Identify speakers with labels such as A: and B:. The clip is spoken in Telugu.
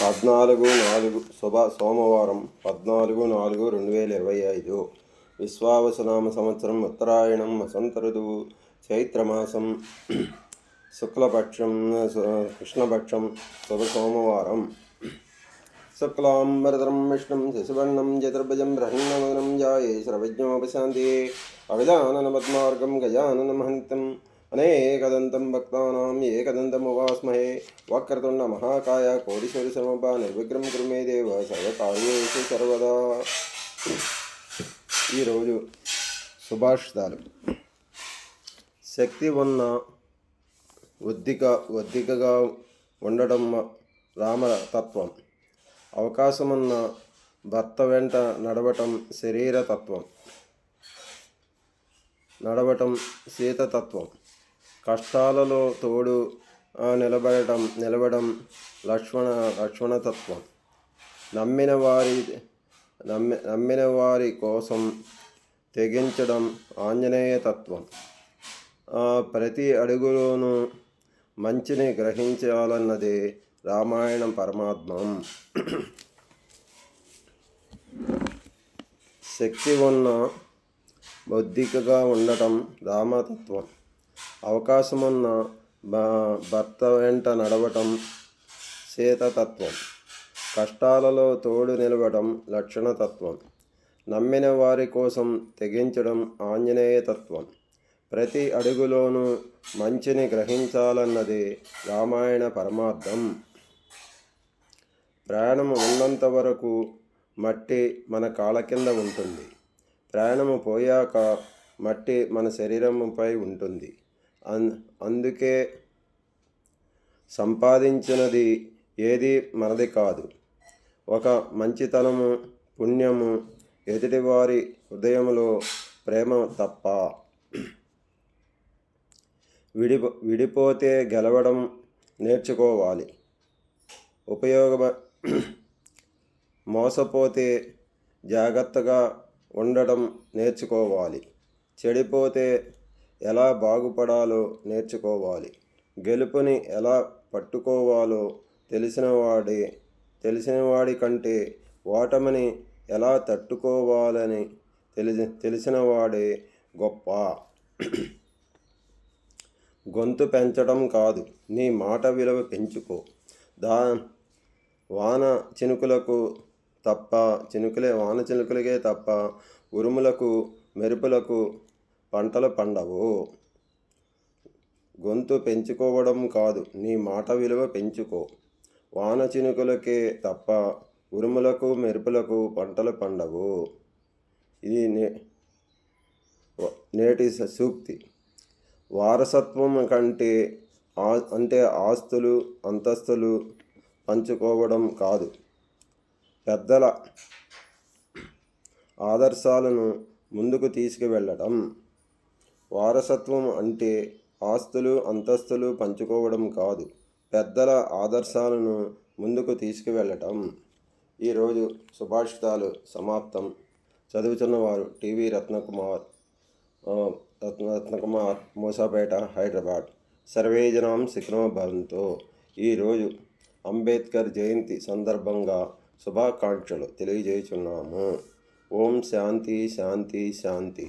A: 14/4 సోమవారం 14/4/2025 విశ్వావసునామ సంవత్సరం ఉత్తరాయణం వసంత ఋతువు చైత్రమాసం శుక్లపక్షం కృష్ణపక్షం శుభ సోమవారం. శుక్లాంబరధరం విష్ణుం శశివర్ణం చతుర్భుజం బ్రహ్మవదనం ధ్యాయే సర్వజ్ఞోపశాంతి అగజానన పద్మార్గం గజానన మహంతం అనేకదంతం భక్తానాం ఏకదంతముపాస్మహే వక్రతుండ మహాకాయ కోటీశ్వర సమప నిర్విఘ్నం కురు మే దేవ సర్వకార్యేషు సర్వదా. ఈరోజు సుభాషితాలు. శక్తి ఉన్న ఒద్దికగా ఉండడం రామతత్వం. అవకాశమున్న భర్త వెంట నడవటం శరీరతత్వం. సీతతత్వం. కష్టాలలో తోడు నిలబడడం లక్ష్మణతత్వం. నమ్మిన వారి కోసం తెగించడం ఆంజనేయతత్వం. ప్రతి అడుగులోనూ మంచిని గ్రహించాలన్నదే రామాయణం పరమాత్మం. శక్తి ఉన్న బొద్దికగా ఉండటం రామతత్వం. అవకాశమున్న భర్త వెంట నడవటం సీతతత్వం. కష్టాలలో తోడు నిలవడం లక్షణతత్వం. నమ్మిన వారి కోసం తెగించడం ఆంజనేయతత్వం. ప్రతి అడుగులోనూ మంచిని గ్రహించాలన్నది రామాయణ పరమార్థం. ప్రయాణము ఉన్నంత వరకు మట్టి మన కాళ్ళ కింద ఉంటుంది. ప్రయాణము పోయాక మట్టి మన శరీరంపై ఉంటుంది. అందుకే సంపాదించినది ఏది మనది కాదు. ఒక మంచితనము, పుణ్యము, ఎదుటివారి హృదయంలో ప్రేమ తప్ప. విడిపోతే గెలవడం నేర్చుకోవాలి. మోసపోతే జాగ్రత్తగా ఉండడం నేర్చుకోవాలి. చెడిపోతే ఎలా బాగుపడాలో నేర్చుకోవాలి. గెలుపుని ఎలా పట్టుకోవాలో తెలిసినవాడి కంటే ఓటమిని ఎలా తట్టుకోవాలని తెలిసినవాడే గొప్ప. గొంతు పెంచడం కాదు, నీ మాట విలువ పెంచుకో. వాన చినుకులకే తప్ప ఉరుములకు మెరుపులకు పంటలు పండవు. గొంతు పెంచుకోవడం కాదు, నీ మాట విలువ పెంచుకో. వాన చినుకులకే తప్ప ఉరుములకు మెరుపులకు పంటలు పండవు. ఇది నేటి సూక్తి. వారసత్వం అంటే ఆస్తులు అంతస్తులు పంచుకోవడం కాదు, పెద్దల ఆదర్శాలను ముందుకు తీసుకువెళ్ళడం. వారసత్వం అంటే ఆస్తులు అంతస్తులు పంచుకోవడం కాదు, పెద్దల ఆదర్శాలను ముందుకు తీసుకువెళ్ళటం. ఈరోజు సుభాషితాలు సమాప్తం. చదువుతున్నవారు టీవీ రత్నకుమార్, మూసాపేట, హైదరాబాద్. సర్వే జనాం సుఖినో భవంతు. ఈరోజు అంబేద్కర్ జయంతి సందర్భంగా శుభాకాంక్షలు తెలియజేస్తున్నాము. ఓం శాంతి శాంతి శాంతి.